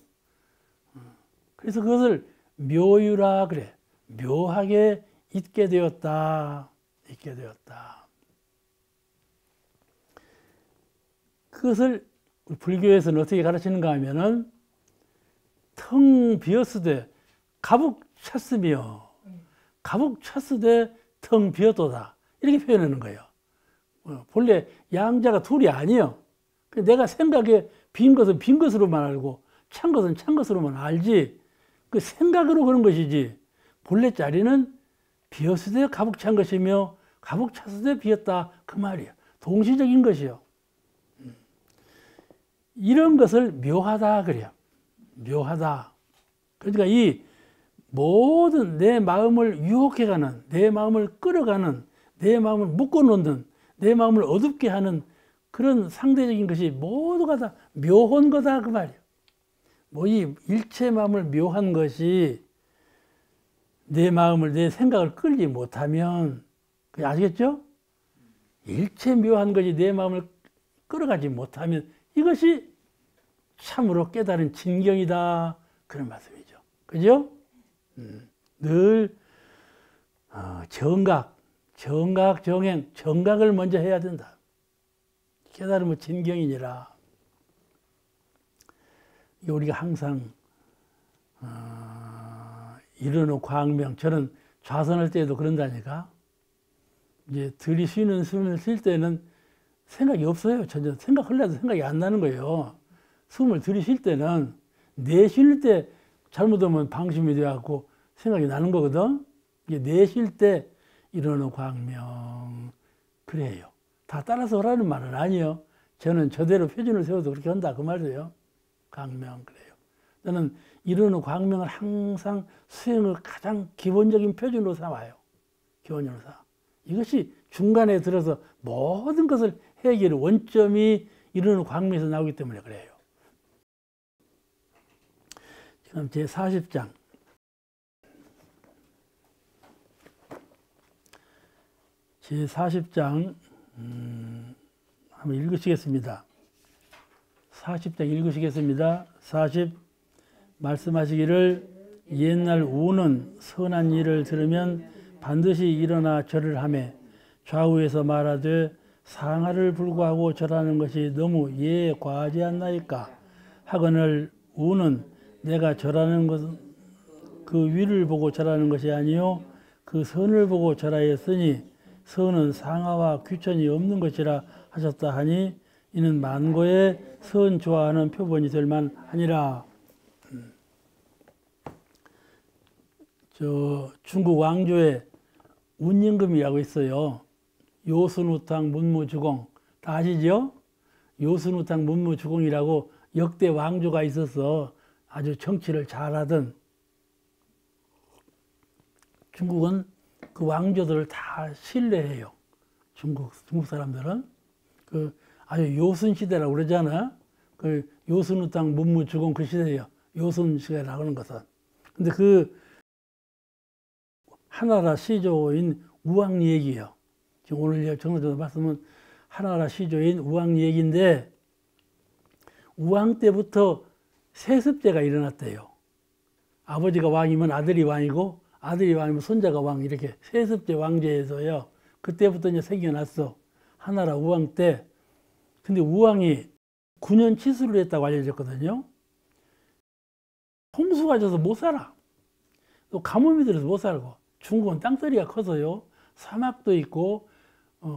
그래서 그것을 묘유라 그래. 묘하게 있게 되었다. 그것을 불교에서는 어떻게 가르치는가 하면은 텅 비었으되 가북 찼으며 가북 찼으되 텅 비었도다. 이렇게 표현하는 거예요. 본래 양자가 둘이 아니에요. 내가 생각에 빈 것은 빈 것으로만 알고 찬 것은 찬 것으로만 알지, 그 생각으로 그런 것이지, 본래 자리는 비었으되 가북 찬 것이며 가북 찼으되 비었다 그 말이에요. 동시적인 것이요. 이런 것을 묘하다 그래요. 묘하다. 그러니까 이 모든 내 마음을 유혹해가는, 내 마음을 끌어가는, 내 마음을 묶어놓는, 내 마음을 어둡게 하는 그런 상대적인 것이 모두가 다 묘한 거다 그 말이에요. 이 일체 마음을 묘한 것이 내 마음을, 내 생각을 끌지 못하면, 아시겠죠? 일체 묘한 것이 내 마음을 끌어가지 못하면 이것이 참으로 깨달은 진경이다 그런 말씀이죠. 그죠? 늘 정각, 정행, 정각을 먼저 해야 된다. 깨달음은 진경이니라. 우리가 항상 이르는 광명, 저는 좌선할 때도 그런다니까. 이제 들이쉬는 숨을 쉴 때는 생각이 없어요. 전혀 생각하려도 생각이 안 나는 거예요. 숨을 들이쉴 때는 내쉴 때 잘못하면 방심이 돼갖고 생각이 나는 거거든. 이게 내쉴 때 이르는 광명, 그래요. 다 따라서 하라는 말은 아니에요. 저는 저대로 표준을 세워도 그렇게 한다 그 말이에요. 광명, 그래요. 저는 이르는 광명을 항상 수행을 가장 기본적인 표준으로 삼아요. 기본으로 삼아. 이것이 중간에 들어서 모든 것을 해결의 원점이 이르는 광명에서 나오기 때문에 그래요. 지금 제 40장. 제 40장 한번 읽으시겠습니다. 40장 읽으시겠습니다. 40 말씀하시기를 옛날 우는 선한 일을 들으면 반드시 일어나 절을 하며 좌우에서 말하되 상하를 불구하고 절하는 것이 너무 예에 과하지 않나이까 하거늘 우는 내가 절하는 것은 그 위를 보고 절하는 것이 아니요 그 선을 보고 절하였으니 선은 상하와 귀천이 없는 것이라 하셨다 하니 이는 만고의 선 좋아하는 표본이 될 만하니라. 저 중국 왕조에 운임금이라고 있어요. 요순우탕 문무주공 다 아시죠? 요순우탕 문무주공이라고 역대 왕조가 있어서 아주 정치를 잘하던, 중국은 그 왕조들을 다 신뢰해요. 중국 사람들은 그 아주 요순 시대라고 그러잖아. 그 요순우탕 문무주공 그 시대예요. 요순 시대라고 하는 것은. 근데 그 하나라 시조인 우왕리 얘기예요. 지금 오늘 정서적으로 말씀은 하나라 시조인 우왕리 얘기인데, 우왕 때부터 세습제가 일어났대요. 아버지가 왕이면 아들이 왕이고, 아들이 왕이면 손자가 왕, 이렇게 세습제 왕제에서요. 그때부터 이제 생겨났어. 하나라 우왕 때. 근데 우왕이 9년 치수를 했다고 알려졌거든요. 홍수가 져서 못 살아. 또 가뭄이 들어서 못 살고. 중국은 땅덩이가 커서요. 사막도 있고,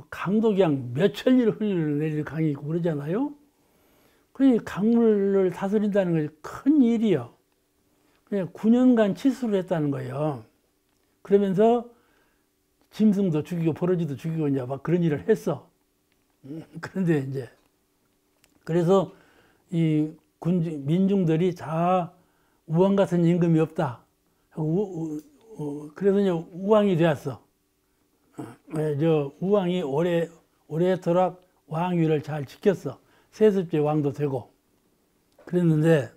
강도 그냥 몇천 리를 흘러내리는 강이 있고 그러잖아요. 그러니 강물을 다스린다는 것이 큰 일이요. 그냥 9년간 치수를 했다는 거예요. 그러면서 짐승도 죽이고 버러지도 죽이고 이제 막 그런 일을 했어. 그런데 이제 그래서 이 민중들이 다 우왕 같은 임금이 없다. 그래서 이제 우왕이 되었어. 저 우왕이 오래도록 왕위를 잘 지켰어. 세습제 왕도 되고 그랬는데,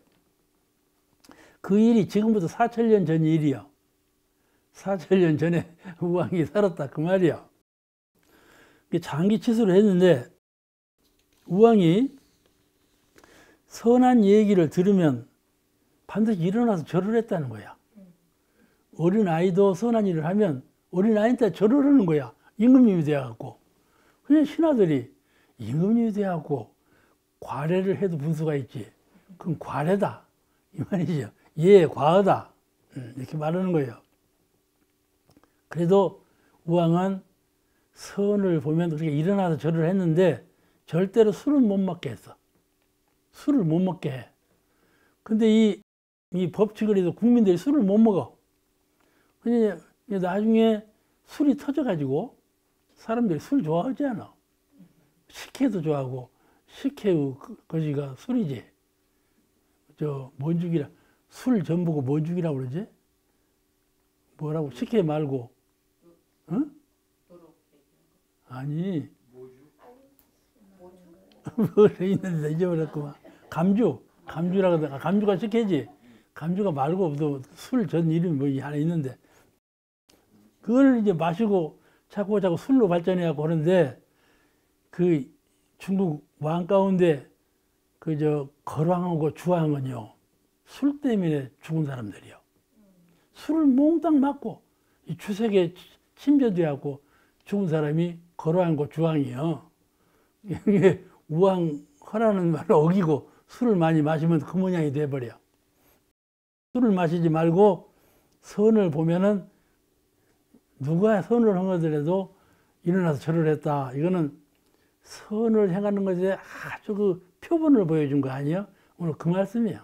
그 일이 지금부터 4000년 전 일이요. 4000년 전에 우왕이 살았다 그 말이요. 장기 치수를 했는데, 우왕이 선한 얘기를 들으면 반드시 일어나서 절을 했다는 거야. 어린아이도 선한 일을 하면 어린아이한테 절을 하는 거야. 임금님이 되어갖고. 그냥 신하들이 임금님이 되어갖고 과례를 해도 분수가 있지. 그럼 과례다. 이 말이죠. 예, 과하다. 이렇게 말하는 거예요. 그래도 우왕은 선을 보면 그렇게 일어나서 절을 했는데 절대로 술은 못 먹게 했어. 술을 못 먹게 해. 근데 이 법칙을 해도 국민들이 술을 못 먹어. 근데 나중에 술이 터져가지고 사람들이 술 좋아하지 않아. 식혜도 좋아하고, 식혜의 거지가 술이지. 저 뭔죽이라, 술 전부고 뭔죽이라고 그러지? 뭐라고? 식혜 말고, 응? 아니, 뭐래 있는데 잊어버렸구만. 감주라고 하다가, 감주가 식혜지. 감주가 말고 또 술 전 이름이 뭐 하나 있는데, 그걸 이제 마시고 자꾸 술로 발전해갖고 하는데, 그 중국 왕 가운데 거왕하고 주왕은요, 술 때문에 죽은 사람들이요. 술을 몽땅 맞고 이 주색에 침전돼갖고 죽은 사람이 거왕하고 주왕이요. 이게 우왕 허라는 말을 어기고 술을 많이 마시면 그 모양이 돼버려. 술을 마시지 말고 선을 보면은 누가 선을 행하더라도 일어나서 절을 했다. 이거는 선을 행하는 것에 아주 그 표본을 보여준 거 아니에요? 오늘 그 말씀이에요.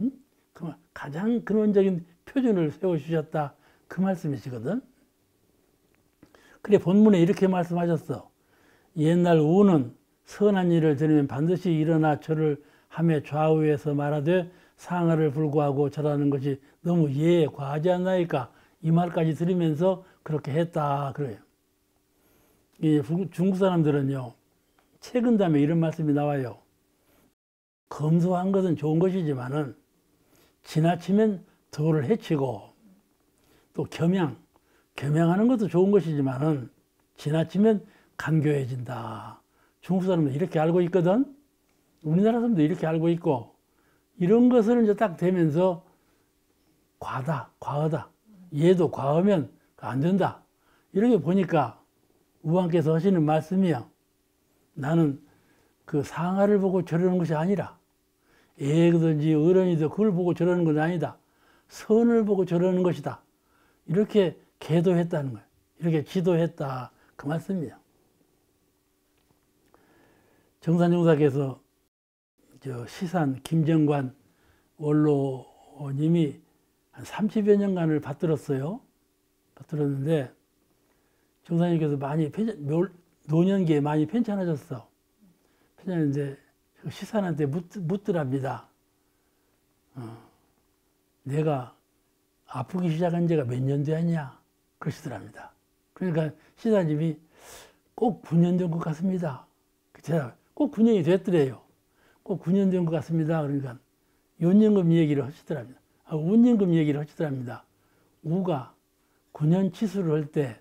응? 가장 근원적인 표준을 세워주셨다. 그 말씀이시거든. 그래 본문에 이렇게 말씀하셨어. 옛날 우는 선한 일을 들으면 반드시 일어나 절을 하며 좌우에서 말하되 상하를 불구하고 절하는 것이 너무 예에 과하지 않나이까. 이 말까지 들으면서 그렇게 했다 그래요. 이 중국 사람들은요, 책은 다음에 이런 말씀이 나와요. 검소한 것은 좋은 것이지만은 지나치면 도를 해치고, 또 겸양하는 것도 좋은 것이지만은 지나치면 간교해진다. 중국 사람들은 이렇게 알고 있거든. 우리나라 사람도 이렇게 알고 있고, 이런 것을 이제 딱 되면서 과하다. 얘도 과하면 안 된다. 이렇게 보니까 우왕께서 하시는 말씀이야. 나는 그 상하를 보고 저러는 것이 아니라, 애든지 어른이든 그걸 보고 저러는 건 아니다. 선을 보고 저러는 것이다. 이렇게 계도했다는 거예요. 이렇게 지도했다. 그 말씀이에요. 정산용사께서 시산 김정관 원로님이 한 30여 년간을 받들었어요. 받들었는데 정사님께서 많이 노년기에 많이 편찮으셨어. 편찮은데 시산한테 묻더랍니다. 내가 아프기 시작한 지가 몇 년 되었냐? 그러시더랍니다. 그러니까 시사님이 꼭 9년 된 것 같습니다. 제가 꼭 9년이 됐더래요. 꼭 9년 된 것 같습니다. 그러니까 연연금 얘기를 하시더랍니다. 운연금 얘기를 하시더랍니다. 우가 9년 치수를 할 때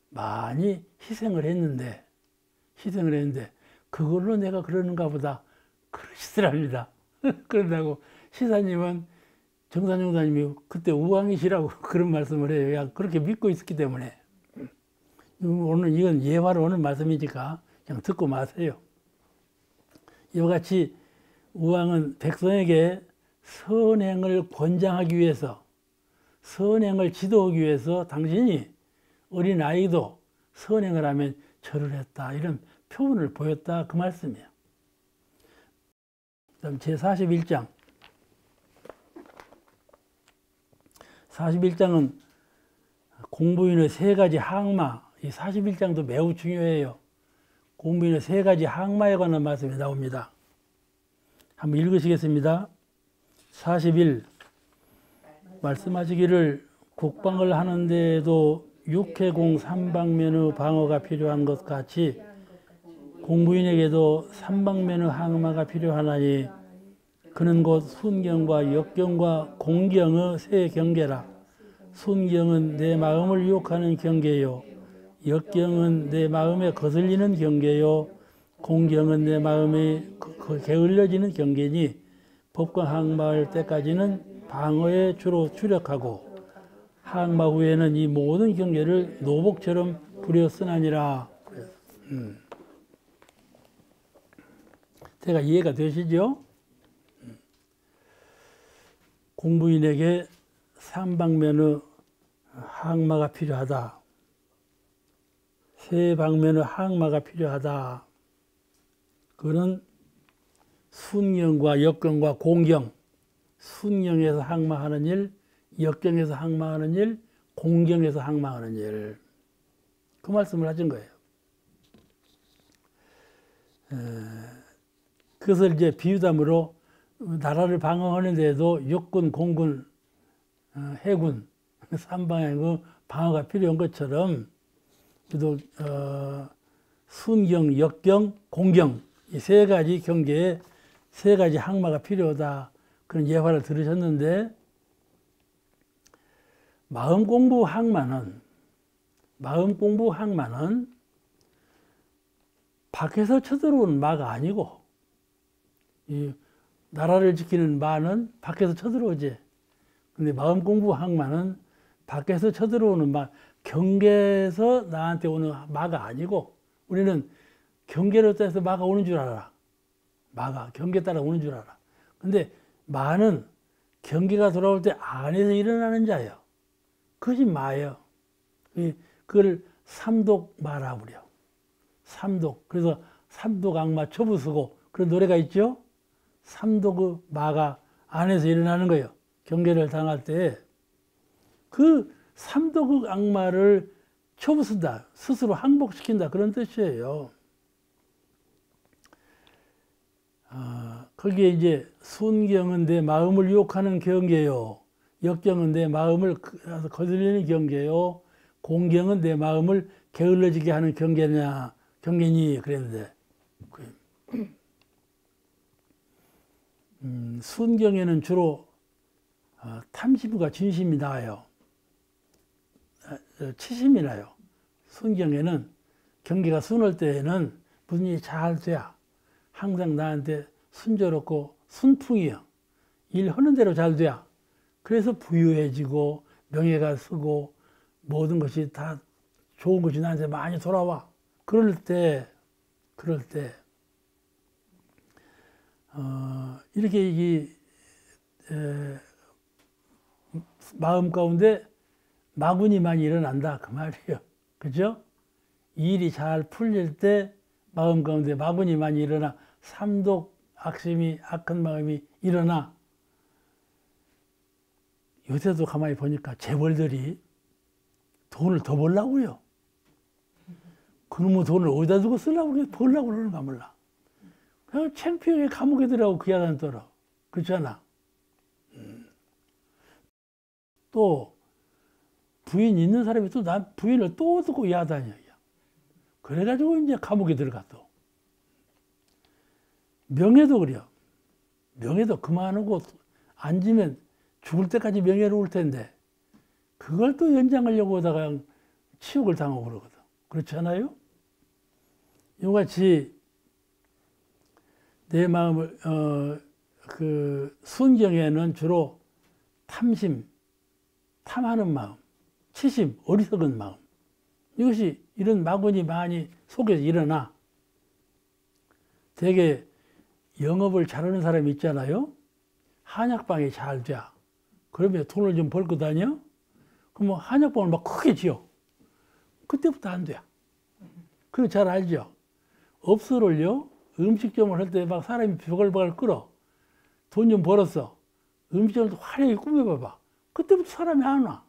많이 희생을 했는데 그걸로 내가 그러는가 보다 그러시더랍니다. 그런다고 시사님은 정산용사님이 그때 우왕이시라고 그런 말씀을 해요. 그렇게 믿고 있었기 때문에. 오늘 이건 예화로 오는 말씀이니까 그냥 듣고 마세요. 이와 같이 우왕은 백성에게 선행을 권장하기 위해서, 선행을 지도하기 위해서 당신이 어린아이도 선행을 하면 절을 했다. 이런 표현을 보였다. 그 말씀이에요. 그 다음 제41장. 41장은 공부인의 세 가지 항마. 이 41장도 매우 중요해요. 공부인의 세 가지 항마에 관한 말씀이 나옵니다. 한번 읽으시겠습니다. 41. 말씀하시기를 국방을 하는데도 육해공 삼방면의 방어가 필요한 것 같이 공부인에게도 삼방면의 항마가 필요하나니 그는 곧 순경과 역경과 공경의 세 경계라. 순경은 내 마음을 유혹하는 경계요, 역경은 내 마음에 거슬리는 경계요, 공경은 내 마음에 게을러지는 경계니 법과 항마할 때까지는 방어에 주로 주력하고 항마 후에는 이 모든 경계를 노복처럼 부려 쓰나니라. 제가 이해가 되시죠? 공부인에게 삼방면의 항마가 필요하다. 세 방면의 항마가 필요하다. 그거는 순경과 역경과 공경, 순경에서 항마하는 일, 역경에서 항마하는 일, 공경에서 항마하는 일. 그 말씀을 하신 거예요. 그것을 이제 비유담으로 나라를 방어하는 데도 육군, 공군, 해군, 삼방의 그 방어가 필요한 것처럼 그래도 순경, 역경, 공경 이 세 가지 경계에 세 가지 항마가 필요하다. 그런 예화를 들으셨는데 마음 공부 항마는 밖에서 쳐들어오는 마가 아니고 이 나라를 지키는 마는 밖에서 쳐들어오지. 근데 마음 공부 항마는 밖에서 쳐들어오는 마, 경계에서 나한테 오는 마가 아니고 우리는 경계로 따라서 마가 오는 줄 알아. 마가 경계 따라 오는 줄 알아. 근데 마는 경계가 돌아올 때 안에서 일어나는 자예요. 그것이 마예요. 그걸 삼독마라고 그래요. 삼독. 그래서 삼독 악마 초부수고 그런 노래가 있죠. 삼독의 마가 안에서 일어나는 거예요. 경계를 당할 때 그 삼독의 악마를 초부순다. 스스로 항복시킨다. 그런 뜻이에요. 거기에 이제 순경은 내 마음을 유혹하는 경계요. 역경은 내 마음을 거슬리는 경계요. 공경은 내 마음을 게을러지게 하는 경계니 그랬는데 순경에는 주로 탐심과 진심이 나와요. 치심이 나요. 순경에는 경계가 순할 때에는 무슨 일이 잘 돼야 항상 나한테 순조롭고 순풍이요. 일 하는 대로 잘 돼야. 그래서 부유해지고 명예가 쓰고 모든 것이 다 좋은 것이 나한테 많이 돌아와. 그럴 때 이렇게 마음 가운데 마군이 많이 일어난다 그 말이에요. 그죠? 일이 잘 풀릴 때 마음 가운데 마군이 많이 일어나 삼독 악심이 악한 마음이 일어나. 요새도 가만히 보니까 재벌들이 돈을 더 벌라고요. 그놈의 돈을 어디다 두고 쓰려고 벌라고 그러는가 몰라. 그냥 창피하게 감옥에 들어가고 그 야단 떨어. 그렇잖아. 또 부인 있는 사람이 또 난 부인을 또 두고 야단이야. 그래가지고 이제 감옥에 들어갔어. 명예도 그래요. 명예도 그만하고 앉으면 죽을 때까지 명예로울 텐데 그걸 또 연장하려고 하다가 치욕을 당하고 그러거든. 그렇지 않아요? 이같이 내 마음을 그 순경에는 주로 탐심, 탐하는 마음, 치심, 어리석은 마음 이것이 이런 마군이 많이 속에서 일어나. 되게 영업을 잘하는 사람이 있잖아요. 한약방이 잘 돼. 그러면 돈을 좀 벌고 다녀? 그러면 한약방을 막 크게 지어. 그때부터 안 돼. 그거 잘 알죠? 업소를요, 음식점을 할 때 막 사람이 버글버글 끓어. 돈 좀 벌었어. 음식점을 화려하게 꾸며봐봐. 그때부터 사람이 안 와.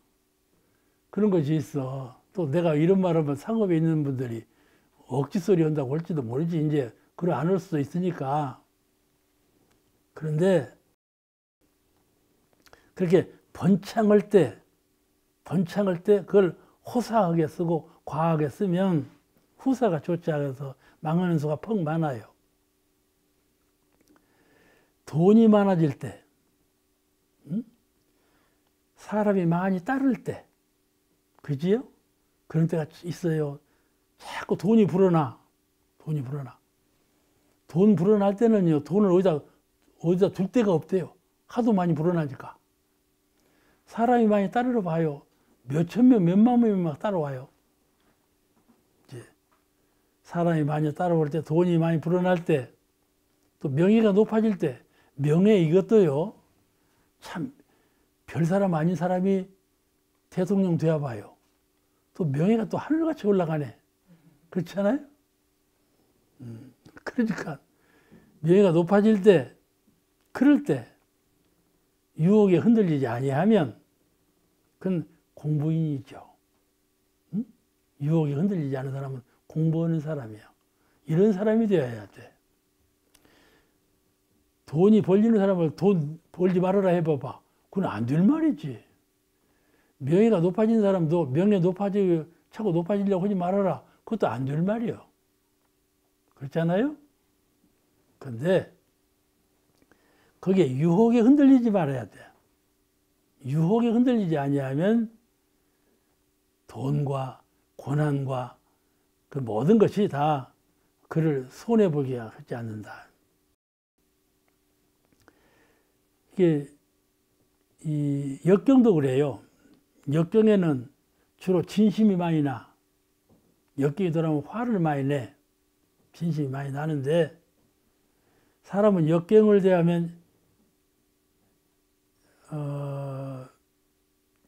그런 것이 있어. 또 내가 이런 말 하면 상업에 있는 분들이 억지 소리 한다고 할지도 모르지. 이제 그래 안 올 수도 있으니까. 그런데 그렇게 번창할 때 그걸 호사하게 쓰고 과하게 쓰면 후사가 좋지 않아서 망하는 수가 퍽 많아요. 돈이 많아질 때, 사람이 많이 따를 때, 그지요? 그런 때가 있어요. 자꾸 돈이 불어나. 돈 불어날 때는요, 돈을 어디다 둘 데가 없대요. 하도 많이 불어나니까. 사람이 많이 따르러 봐요. 몇천 명, 몇만 명이 막 따라와요. 이제 사람이 많이 따라올 때, 돈이 많이 불어날 때, 또 명예가 높아질 때, 명예 이것도요, 참, 별 사람 아닌 사람이 대통령 되어 봐요. 또 명예가 또 하늘같이 올라가네. 그렇지 않아요? 그러니까, 명예가 높아질 때, 그럴 때, 유혹에 흔들리지 아니하면, 그건 공부인이죠. 유혹에 흔들리지 않은 사람은 공부하는 사람이야. 이런 사람이 되어야 돼. 돈이 벌리는 사람을 돈 벌지 말아라 해봐봐. 그건 안 될 말이지. 명예가 높아진 사람도 명예 자꾸 높아지려고 하지 말아라. 그것도 안 될 말이요. 그렇잖아요? 근데 거기에 유혹에 흔들리지 말아야 돼. 유혹에 흔들리지 아니하면 돈과 고난과 그 모든 것이 다 그를 손해보게 하지 않는다. 이게 이 역경도 그래요. 역경에는 주로 진심이 많이 나. 역경이 돌아오면 화를 많이 내. 진심이 많이 나는데 사람은 역경을 대하면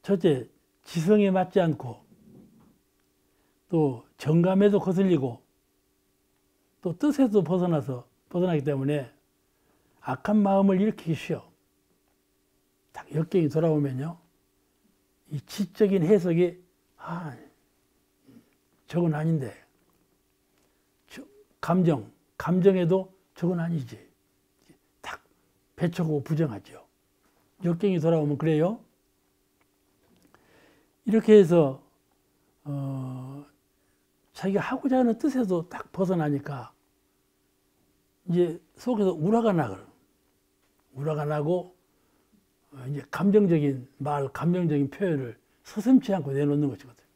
첫째 지성에 맞지 않고 또 정감에도 거슬리고 또 뜻에도 벗어나기 때문에 악한 마음을 일으키기 쉬워. 딱 역경이 돌아오면요, 이 지적인 해석이 저건 아닌데, 감정에도 저건 아니지. 딱 배척하고 부정하죠. 역경이 돌아오면 그래요. 이렇게 해서 자기가 하고자 하는 뜻에도 딱 벗어나니까 이제 속에서 우라가 나고 이제 감정적인 말, 감정적인 표현을 서슴지 않고 내놓는 것이거든요.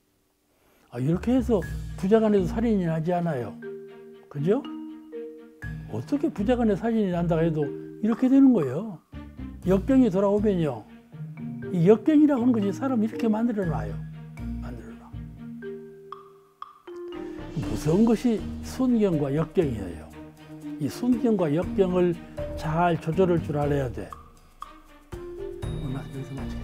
이렇게 해서 부자간에도 살인이 나지 않아요. 그죠? 어떻게 부자간에 살인이 난다 해도 이렇게 되는 거예요. 역경이 돌아오면요, 이 역경이라고 하는 것이 사람을 이렇게 만들어놔요. 무서운 것이 순경과 역경이에요. 이 순경과 역경을 잘 조절할 줄 알아야 돼. 오늘 말씀 여기서 마치겠습니다.